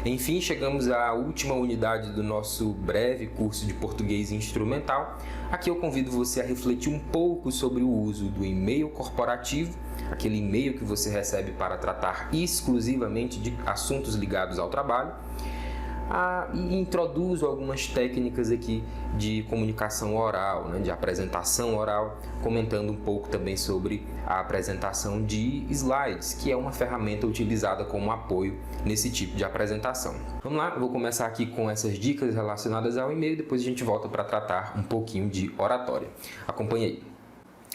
Enfim, chegamos à última unidade do nosso breve curso de português instrumental. Aqui eu convido você a refletir um pouco sobre o uso do e-mail corporativo, aquele e-mail que você recebe para tratar exclusivamente de assuntos ligados ao trabalho. E introduzo algumas técnicas aqui de comunicação oral, de apresentação oral, comentando um pouco também sobre a apresentação de slides, que é uma ferramenta utilizada como apoio nesse tipo de apresentação. Vamos lá, eu vou começar aqui com essas dicas relacionadas ao e-mail, depois a gente volta para tratar um pouquinho de oratória. Acompanhe aí.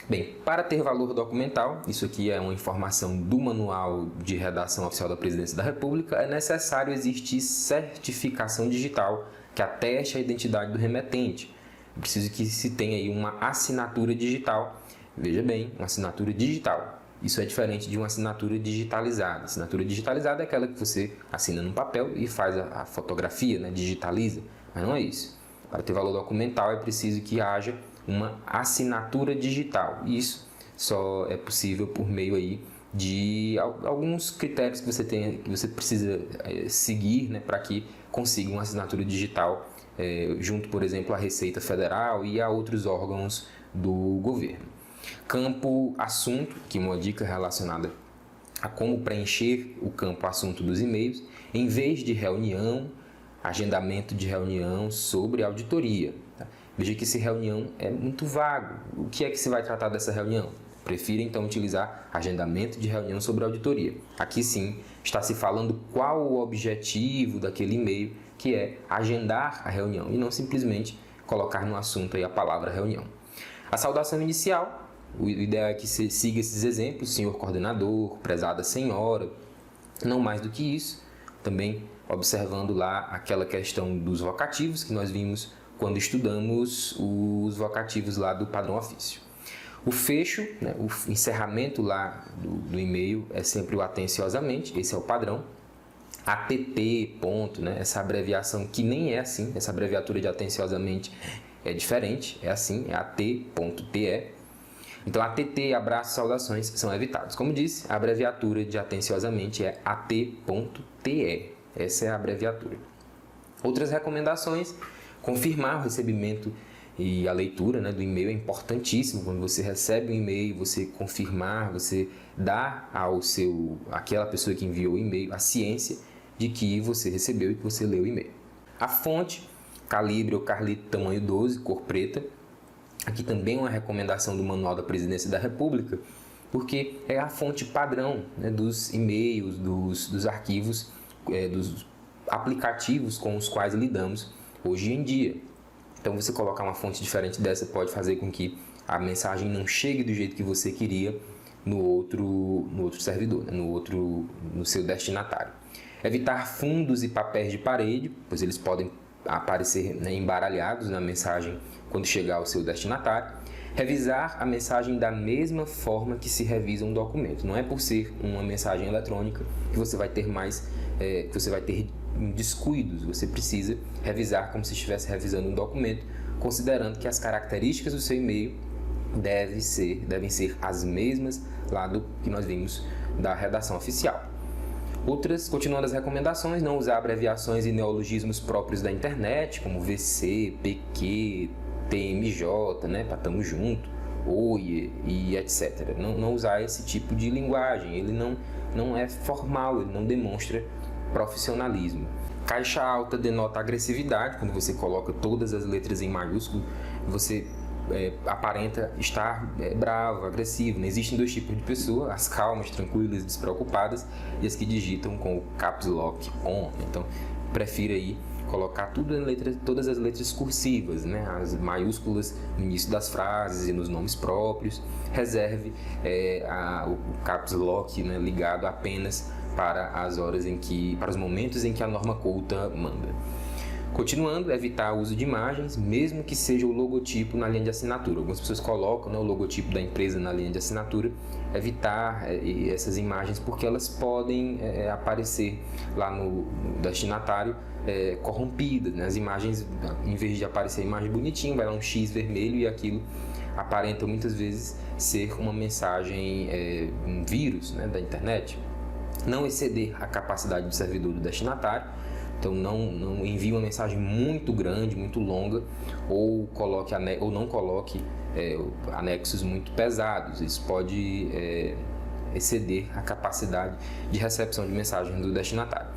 Bem, para ter valor documental, isso aqui é uma informação do Manual de Redação Oficial da Presidência da República, é necessário existir certificação digital que ateste a identidade do remetente. É preciso que se tenha aí uma assinatura digital. Veja bem, uma assinatura digital. Isso é diferente de uma assinatura digitalizada. Assinatura digitalizada é aquela que você assina no papel e faz a fotografia, digitaliza, mas não é isso. Para ter valor documental é preciso que haja uma assinatura digital. Isso só é possível por meio aí de alguns critérios que você precisa seguir, para que consiga uma assinatura digital junto, por exemplo, à Receita Federal e a outros órgãos do governo. Campo assunto, que é uma dica relacionada a como preencher o campo assunto dos e-mails, em vez de reunião, agendamento de reunião sobre auditoria. Veja que essa reunião é muito vago. O que é que se vai tratar dessa reunião? Prefira então utilizar agendamento de reunião sobre auditoria. Aqui sim está se falando qual o objetivo daquele e-mail, que é agendar a reunião e não simplesmente colocar no assunto aí a palavra reunião. A saudação inicial, o ideal é que você siga esses exemplos, senhor coordenador, prezada senhora, não mais do que isso. Também observando lá aquela questão dos vocativos que nós vimos quando estudamos os vocativos lá do padrão ofício. O fecho, o encerramento lá do e-mail é sempre o atenciosamente, esse é o padrão. ATT, ponto, essa abreviação que nem é assim, essa abreviatura de atenciosamente é diferente, é assim, é AT.TE. Então, ATT, abraços, saudações são evitados. Como disse, a abreviatura de atenciosamente é AT.TE, essa é a abreviatura. Outras recomendações: confirmar o recebimento e a leitura do e-mail é importantíssimo. Quando você recebe um e-mail, você confirmar, você dá àquela pessoa que enviou o e-mail a ciência de que você recebeu e que você leu o e-mail. A fonte, calibre ou carlito tamanho 12, cor preta. Aqui também é uma recomendação do Manual da Presidência da República, porque é a fonte padrão dos e-mails, dos arquivos, dos aplicativos com os quais lidamos hoje em dia. Então, você colocar uma fonte diferente dessa pode fazer com que a mensagem não chegue do jeito que você queria no outro servidor, no seu destinatário. Evitar fundos e papéis de parede, pois eles podem aparecer embaralhados na mensagem quando chegar ao seu destinatário. Revisar a mensagem da mesma forma que se revisa um documento. Não é por ser uma mensagem eletrônica que você vai ter descuidos. Você precisa revisar como se estivesse revisando um documento, considerando que as características do seu e-mail devem ser as mesmas lá do que nós vimos da redação oficial. Continuando as recomendações: não usar abreviações e neologismos próprios da internet, como VC, PQ, TMJ, para tamo junto, OIE e etc. Não usar esse tipo de linguagem, ele não é formal, ele não demonstra profissionalismo. Caixa alta denota agressividade. Quando você coloca todas as letras em maiúsculo, você aparenta estar bravo, agressivo. Existem dois tipos de pessoa: as calmas, tranquilas, despreocupadas, e as que digitam com o caps lock on. Então, prefira aí colocar todas as letras cursivas, as maiúsculas no início das frases e nos nomes próprios. Reserve o caps lock ligado apenas para os momentos em que a norma culta manda. Continuando, evitar o uso de imagens, mesmo que seja o logotipo na linha de assinatura. Algumas pessoas colocam o logotipo da empresa na linha de assinatura. Evitar essas imagens porque elas podem aparecer lá no destinatário corrompidas. As imagens, em vez de aparecer a imagem bonitinha, vai lá um X vermelho e aquilo aparenta muitas vezes ser uma mensagem, um vírus da internet. Não exceder a capacidade do servidor do destinatário. Então não envie uma mensagem muito grande, muito longa, ou não coloque anexos muito pesados. Isso pode exceder a capacidade de recepção de mensagem do destinatário.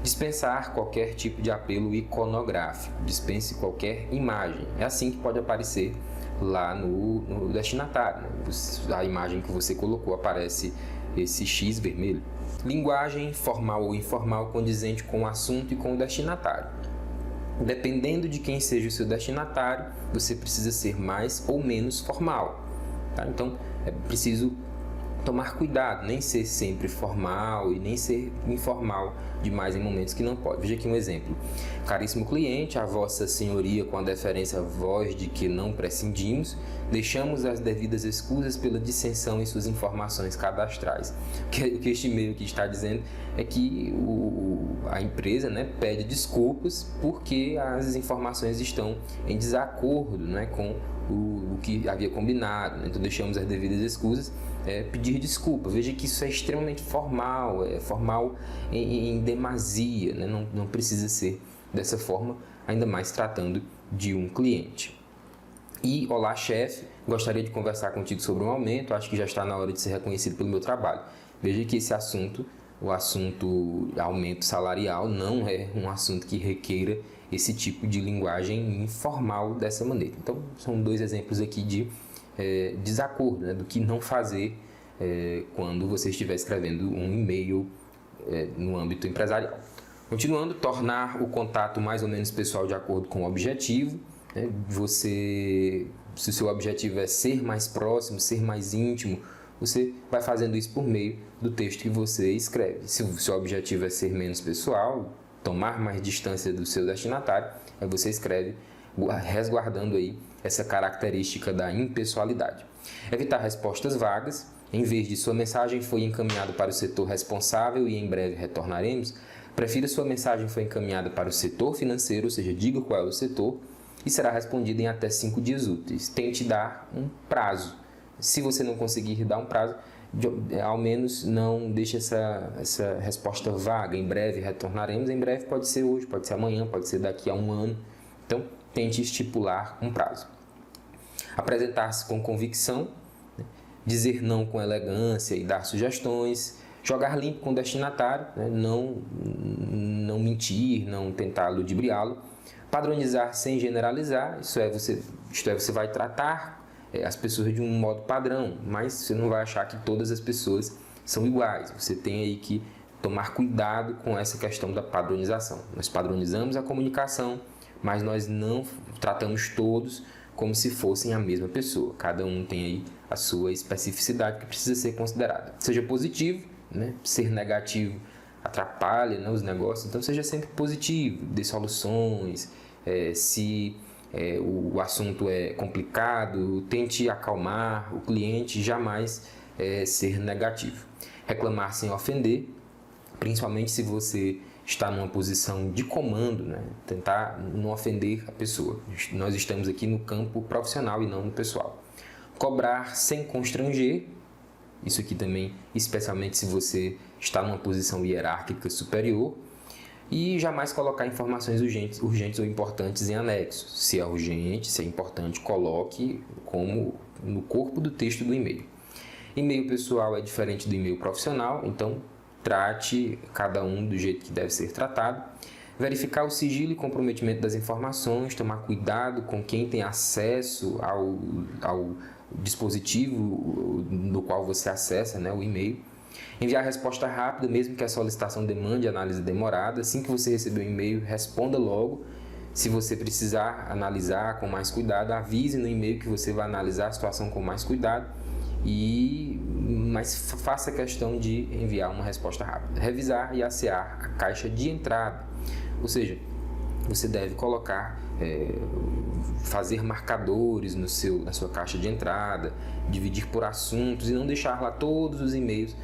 Dispensar qualquer tipo de apelo iconográfico, dispense qualquer imagem. É assim que pode aparecer lá no destinatário, né? A imagem que você colocou aparece esse X vermelho. Linguagem formal ou informal condizente com o assunto e com o destinatário. Dependendo de quem seja o seu destinatário, você precisa ser mais ou menos formal. Tá? Então, é preciso tomar cuidado, nem ser sempre formal e nem ser informal demais em momentos que não pode. Veja aqui um exemplo. Caríssimo cliente, a vossa senhoria, com a deferência voz de que não prescindimos, deixamos as devidas escusas pela dissensão em suas informações cadastrais. O que este e-mail aqui está dizendo é que a empresa, né, pede desculpas porque as informações estão em desacordo, né, com o que havia combinado, né? Então deixamos as devidas escusas, pedir desculpa. Veja que isso é extremamente formal, é formal em demasia, né? Não precisa ser dessa forma, ainda mais tratando de um cliente. E, olá chefe, gostaria de conversar contigo sobre um aumento, acho que já está na hora de ser reconhecido pelo meu trabalho. Veja que esse assunto, o assunto aumento salarial, não é um assunto que requeira esse tipo de linguagem informal dessa maneira. Então, são dois exemplos aqui de desacordo, né, do que não fazer quando você estiver escrevendo um e-mail no âmbito empresarial. Continuando, tornar o contato mais ou menos pessoal de acordo com o objetivo. Né, se o seu objetivo é ser mais próximo, ser mais íntimo, você vai fazendo isso por meio do texto que você escreve. Se o seu objetivo é ser menos pessoal, tomar mais distância do seu destinatário, aí você escreve resguardando aí essa característica da impessoalidade. Evitar respostas vagas. Em vez de sua mensagem foi encaminhada para o setor responsável e em breve retornaremos, prefira sua mensagem foi encaminhada para o setor financeiro, ou seja, diga qual é o setor, e será respondida em até 5 dias úteis. Tente dar um prazo. Se você não conseguir dar um prazo, ao menos não deixe essa resposta vaga. Em breve retornaremos. Em breve pode ser hoje, pode ser amanhã, pode ser daqui a um ano. Então, tente estipular um prazo. Apresentar-se com convicção, né? Dizer não com elegância e dar sugestões. Jogar limpo com o destinatário, né? Não mentir, não tentar ludibriá-lo. Padronizar sem generalizar, isto é, você vai tratar as pessoas de um modo padrão, mas você não vai achar que todas as pessoas são iguais. Você tem aí que tomar cuidado com essa questão da padronização. Nós padronizamos a comunicação, mas nós não tratamos todos como se fossem a mesma pessoa. Cada um tem aí a sua especificidade que precisa ser considerada. Seja positivo, né? Ser negativo atrapalha, né, os negócios, então seja sempre positivo, dê soluções. Se o assunto é complicado, tente acalmar o cliente, jamais ser negativo. Reclamar sem ofender, principalmente se você está numa posição de comando, né? Tentar não ofender a pessoa. Nós estamos aqui no campo profissional e não no pessoal. Cobrar sem constranger, isso aqui também, especialmente se você está numa posição hierárquica superior. E jamais colocar informações urgentes ou importantes em anexos. Se é urgente, se é importante, coloque como no corpo do texto do e-mail. E-mail pessoal é diferente do e-mail profissional, então trate cada um do jeito que deve ser tratado. Verificar o sigilo e comprometimento das informações, tomar cuidado com quem tem acesso ao dispositivo no qual você acessa, né, o e-mail. Enviar resposta rápida, mesmo que a solicitação demande análise demorada. Assim que você receber o e-mail, responda logo. Se você precisar analisar com mais cuidado, avise no e-mail que você vai analisar a situação com mais cuidado. Mas faça questão de enviar uma resposta rápida. Revisar e assear a caixa de entrada. Ou seja, você deve colocar, fazer marcadores na sua caixa de entrada, dividir por assuntos e não deixar lá todos os e-mails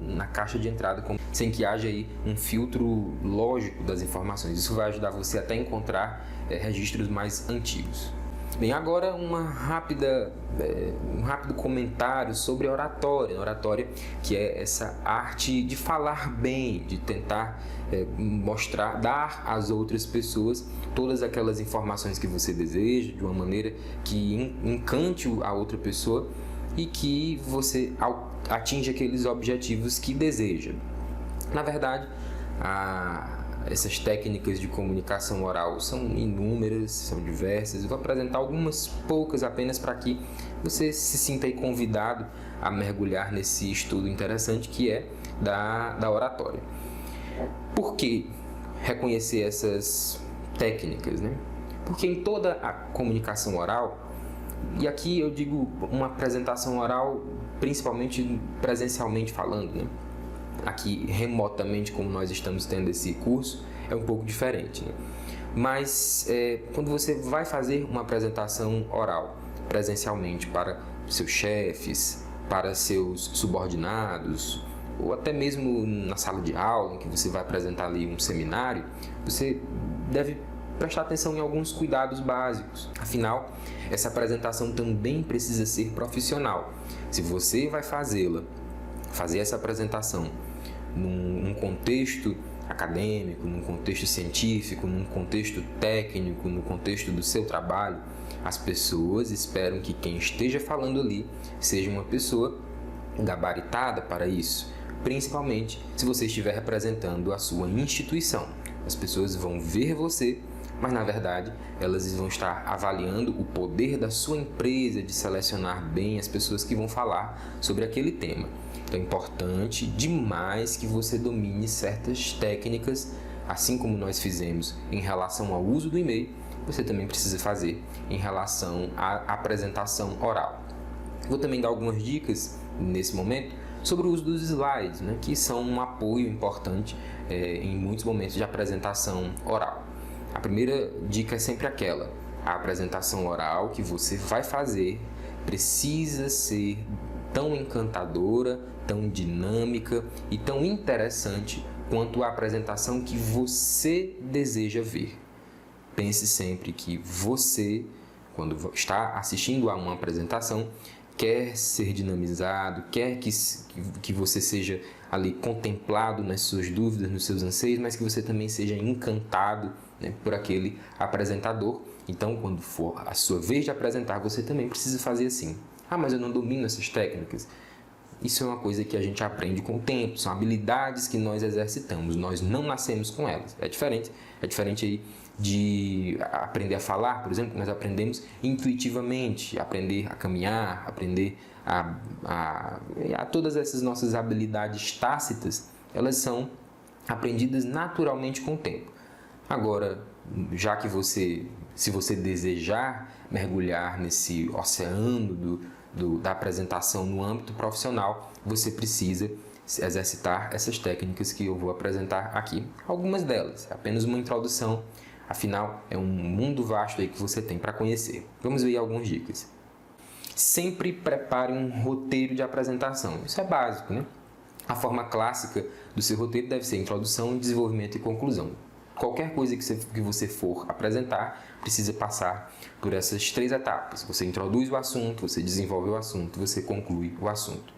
na caixa de entrada, sem que haja aí um filtro lógico das informações. Isso vai ajudar você até a encontrar registros mais antigos. Bem, agora um rápido comentário sobre a oratória. A oratória, que é essa arte de falar bem, de tentar dar às outras pessoas todas aquelas informações que você deseja, de uma maneira que encante a outra pessoa e que você atinja aqueles objetivos que deseja. Na verdade, essas técnicas de comunicação oral são inúmeras, são diversas. Eu vou apresentar algumas poucas apenas para que você se sinta aí convidado a mergulhar nesse estudo interessante que é da oratória. Por que reconhecer essas técnicas, né? Porque em toda a comunicação oral, e aqui eu digo uma apresentação oral principalmente presencialmente falando, né? Aqui remotamente, como nós estamos tendo esse curso, é um pouco diferente, né? Mas quando você vai fazer uma apresentação oral presencialmente para seus chefes, para seus subordinados, ou até mesmo na sala de aula, em que você vai apresentar ali um seminário, você deve prestar atenção em alguns cuidados básicos. Afinal, essa apresentação também precisa ser profissional. Se você vai fazer essa apresentação num contexto acadêmico, num contexto científico, num contexto técnico, no contexto do seu trabalho, as pessoas esperam que quem esteja falando ali seja uma pessoa gabaritada para isso, principalmente se você estiver representando a sua instituição. As pessoas vão ver você, mas na verdade elas vão estar avaliando o poder da sua empresa de selecionar bem as pessoas que vão falar sobre aquele tema. Então é importante demais que você domine certas técnicas, assim como nós fizemos em relação ao uso do e-mail, você também precisa fazer em relação à apresentação oral. Vou também dar algumas dicas nesse momento sobre o uso dos slides, né, que são um apoio importante em muitos momentos de apresentação oral. A primeira dica é sempre aquela: a apresentação oral que você vai fazer precisa ser tão encantadora, tão dinâmica e tão interessante quanto a apresentação que você deseja ver. Pense sempre que você, quando está assistindo a uma apresentação, quer ser dinamizado, quer que você seja ali contemplado nas suas dúvidas, nos seus anseios, mas que você também seja encantado, né, por aquele apresentador. Então, quando for a sua vez de apresentar, você também precisa fazer assim. Mas eu não domino essas técnicas. Isso é uma coisa que a gente aprende com o tempo, são habilidades que nós exercitamos, nós não nascemos com elas. É diferente aí de aprender a falar, por exemplo, nós aprendemos intuitivamente, aprender a caminhar, aprender a todas essas nossas habilidades tácitas, elas são aprendidas naturalmente com o tempo. Agora, já que se você desejar mergulhar nesse oceano da apresentação no âmbito profissional, você precisa exercitar essas técnicas que eu vou apresentar aqui. Algumas delas, apenas uma introdução, afinal é um mundo vasto aí que você tem para conhecer. Vamos ver algumas dicas. Sempre prepare um roteiro de apresentação, isso é básico, né? A forma clássica do seu roteiro deve ser introdução, desenvolvimento e conclusão. Qualquer coisa que você for apresentar precisa passar por essas 3 etapas. Você introduz o assunto, você desenvolve o assunto, você conclui o assunto.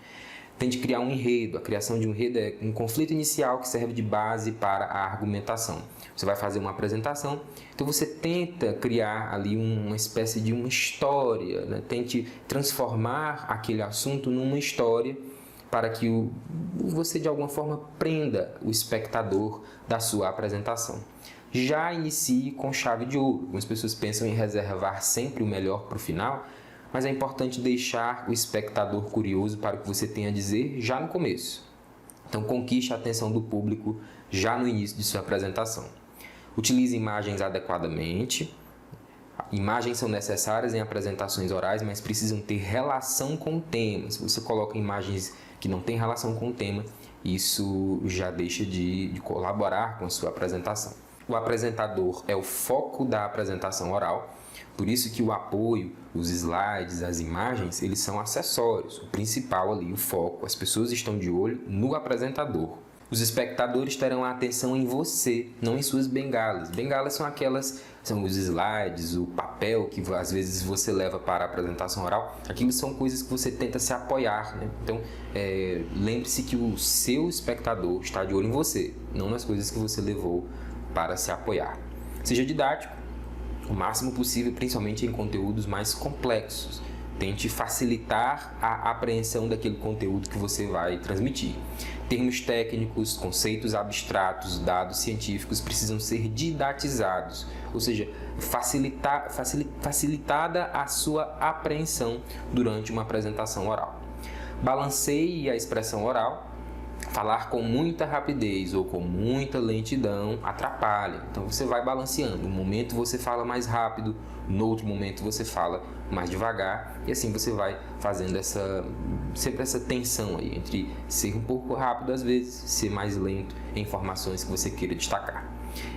Tente criar um enredo. A criação de um enredo é um conflito inicial que serve de base para a argumentação. Você vai fazer uma apresentação, então você tenta criar ali uma espécie de uma história, né? Tente transformar aquele assunto numa história para que você de alguma forma prenda o espectador da sua apresentação. Já inicie com chave de ouro. Algumas pessoas pensam em reservar sempre o melhor para o final, mas é importante deixar o espectador curioso para o que você tem a dizer já no começo. Então conquiste a atenção do público já no início de sua apresentação. Utilize imagens adequadamente. Imagens são necessárias em apresentações orais, mas precisam ter relação com o tema. Se você coloca imagens que não têm relação com o tema, isso já deixa de colaborar com a sua apresentação. O apresentador é o foco da apresentação oral, por isso que o apoio, os slides, as imagens, eles são acessórios. O principal ali, o foco, as pessoas estão de olho no apresentador. Os espectadores terão a atenção em você, não em suas bengalas. Bengalas são os slides, o papel papel que às vezes você leva para a apresentação oral, aquilo são coisas que você tenta se apoiar, né? Então, lembre-se que o seu espectador está de olho em você, não nas coisas que você levou para se apoiar. Seja didático o máximo possível, principalmente em conteúdos mais complexos. Tente facilitar a apreensão daquele conteúdo que você vai transmitir. Termos técnicos, conceitos abstratos, dados científicos precisam ser didatizados, ou seja, facilitada a sua apreensão durante uma apresentação oral. Balanceie a expressão oral. Falar com muita rapidez ou com muita lentidão atrapalha. Então você vai balanceando. Um momento você fala mais rápido, no outro momento você fala mais devagar, e assim você vai fazendo sempre essa tensão aí entre ser um pouco rápido às vezes, ser mais lento em informações que você queira destacar.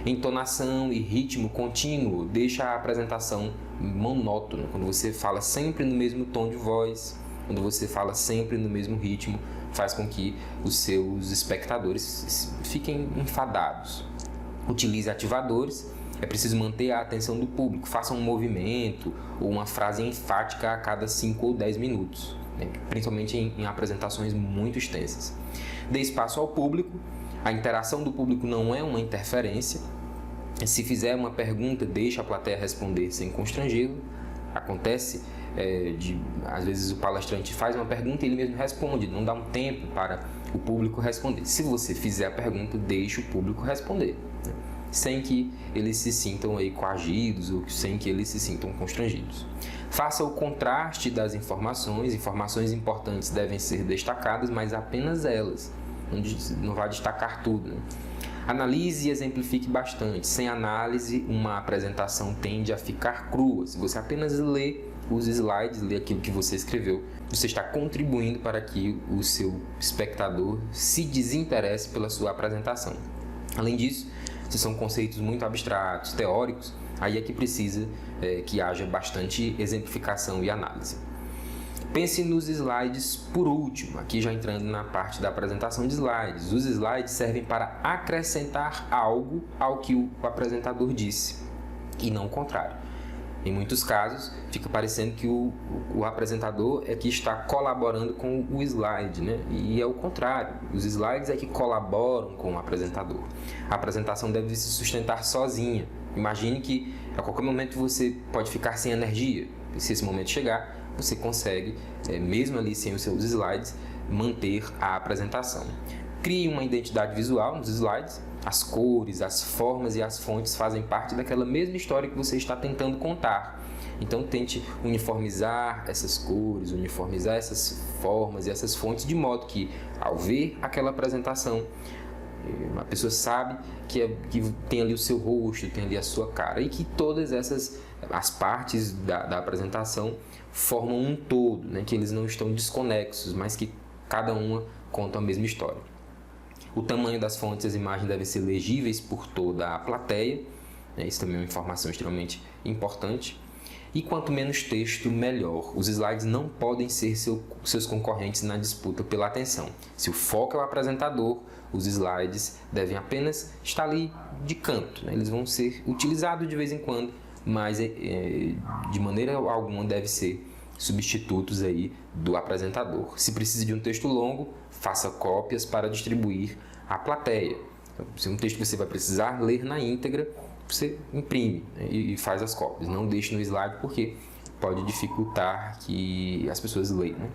Entonação e ritmo contínuo deixa a apresentação monótona. Quando você fala sempre no mesmo tom de voz, quando você fala sempre no mesmo ritmo, faz com que os seus espectadores fiquem enfadados. Utilize ativadores. É preciso manter a atenção do público. Faça um movimento ou uma frase enfática a cada 5 ou 10 minutos, né? Principalmente em apresentações muito extensas. Dê espaço ao público. A interação do público não é uma interferência. Se fizer uma pergunta, deixe a plateia responder sem constrangê-lo. Acontece às vezes o palestrante faz uma pergunta e ele mesmo responde, não dá um tempo para o público responder. Se você fizer a pergunta, deixe o público responder, né? Sem que eles se sintam aí coagidos ou sem que eles se sintam constrangidos. Faça o contraste das informações importantes devem ser destacadas, mas apenas elas, não vai destacar tudo, né? Analise e exemplifique bastante. Sem análise, uma apresentação tende a ficar crua. Se você apenas lê os slides, lê aquilo que você escreveu, você está contribuindo para que o seu espectador se desinteresse pela sua apresentação. Além disso, se são conceitos muito abstratos, teóricos, aí é que precisa que haja bastante exemplificação e análise. Pense nos slides por último, aqui já entrando na parte da apresentação de slides. Os slides servem para acrescentar algo ao que o apresentador disse, e não o contrário. Em muitos casos, fica parecendo que o apresentador é que está colaborando com o slide, né? E é o contrário, os slides é que colaboram com o apresentador. A apresentação deve se sustentar sozinha. Imagine que a qualquer momento você pode ficar sem energia, e se esse momento chegar, você consegue, mesmo ali sem os seus slides, manter a apresentação. Crie uma identidade visual nos slides. As cores, as formas e as fontes fazem parte daquela mesma história que você está tentando contar. Então tente uniformizar essas cores, uniformizar essas formas e essas fontes, de modo que, ao ver aquela apresentação, a pessoa sabe que tem ali o seu rosto, tem ali a sua cara, e que todas as partes da apresentação formam um todo, né? Que eles não estão desconexos, mas que cada uma conta a mesma história. O tamanho das fontes e as imagens devem ser legíveis por toda a plateia, né? Isso também é uma informação extremamente importante. E quanto menos texto, melhor. Os slides não podem ser seus concorrentes na disputa pela atenção. Se o foco é o apresentador, os slides devem apenas estar ali de canto, né? Eles vão ser utilizados de vez em quando, mas de maneira alguma deve ser substitutos aí do apresentador. Se precisa de um texto longo, faça cópias para distribuir à plateia. Então, se é um texto que você vai precisar ler na íntegra, você imprime, né, e faz as cópias. Não deixe no slide porque pode dificultar que as pessoas leiam, né?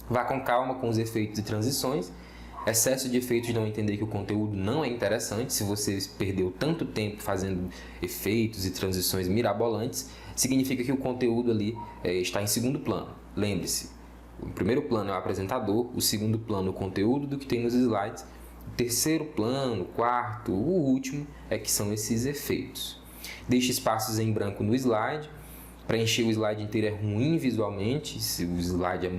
Vá com calma com os efeitos e transições. Excesso de efeitos não entender que o conteúdo não é interessante. Se você perdeu tanto tempo fazendo efeitos e transições mirabolantes, significa que o conteúdo ali está em segundo plano. Lembre-se, o primeiro plano é o apresentador, o segundo plano o conteúdo do que tem nos slides, o terceiro plano, o quarto, o último é que são esses efeitos. Deixe espaços em branco no slide. Preencher o slide inteiro é ruim visualmente. Se o slide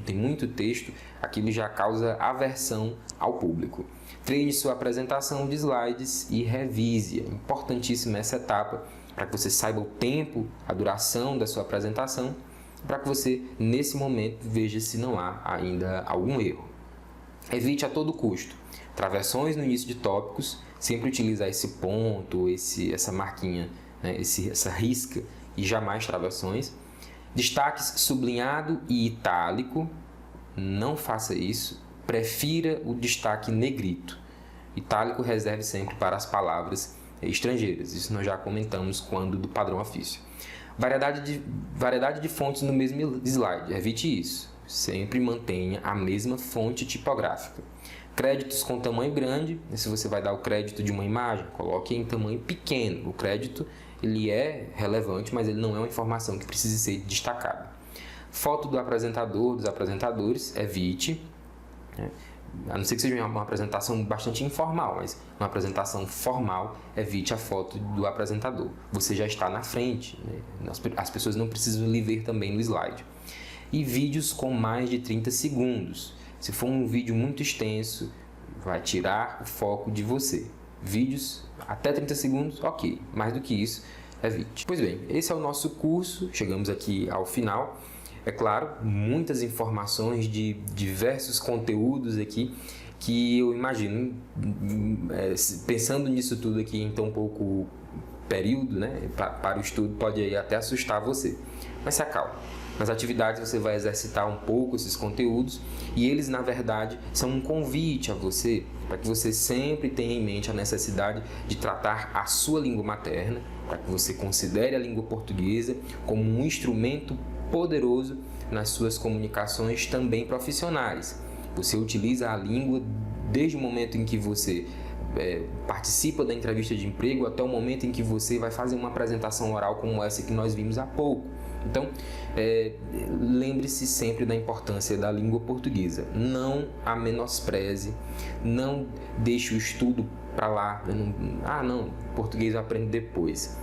tem muito texto, aquilo já causa aversão ao público. Treine sua apresentação de slides e revise. É importantíssima essa etapa para que você saiba o tempo, a duração da sua apresentação, para que você, nesse momento, veja se não há ainda algum erro. Evite a todo custo travessões no início de tópicos, sempre utilizar esse ponto, essa marquinha, né, essa risca e jamais travessões. Destaques sublinhado e itálico, não faça isso. Prefira o destaque negrito. Itálico reserve sempre para as palavras estrangeiras. Isso nós já comentamos quando do padrão ofício. Variedade de fontes no mesmo slide. Evite isso. Sempre mantenha a mesma fonte tipográfica. Créditos com tamanho grande. Se você vai dar o crédito de uma imagem, coloque em tamanho pequeno. O crédito ele é relevante, mas ele não é uma informação que precise ser destacada. Foto do apresentador, dos apresentadores, evite. A não ser que seja uma apresentação bastante informal, mas uma apresentação formal, evite a foto do apresentador. Você já está na frente, né? As pessoas não precisam lhe ver também no slide. E vídeos com mais de 30 segundos. Se for um vídeo muito extenso, vai tirar o foco de você. Vídeos até 30 segundos, ok. Mais do que isso, evite. Pois bem, esse é o nosso curso. Chegamos aqui ao final. É claro, muitas informações de diversos conteúdos aqui que eu imagino, pensando nisso tudo aqui em tão pouco período, né, para o estudo, pode até assustar você. Mas se acalme. Nas atividades você vai exercitar um pouco esses conteúdos e eles, na verdade, são um convite a você para que você sempre tenha em mente a necessidade de tratar a sua língua materna, para que você considere a língua portuguesa como um instrumento poderoso nas suas comunicações também profissionais. Você utiliza a língua desde o momento em que você participa da entrevista de emprego até o momento em que você vai fazer uma apresentação oral como essa que nós vimos há pouco. Então, lembre-se sempre da importância da língua portuguesa. Não a menospreze, não deixe o estudo para lá. Não, português eu aprendo depois.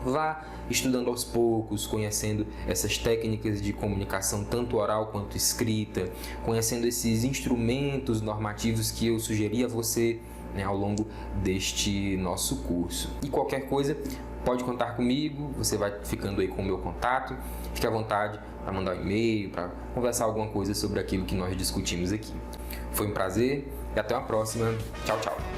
Vá estudando aos poucos, conhecendo essas técnicas de comunicação, tanto oral quanto escrita, conhecendo esses instrumentos normativos que eu sugeri a você, né, ao longo deste nosso curso. E qualquer coisa, pode contar comigo, você vai ficando aí com o meu contato. Fique à vontade para mandar um e-mail, para conversar alguma coisa sobre aquilo que nós discutimos aqui. Foi um prazer e até uma próxima. Tchau, tchau.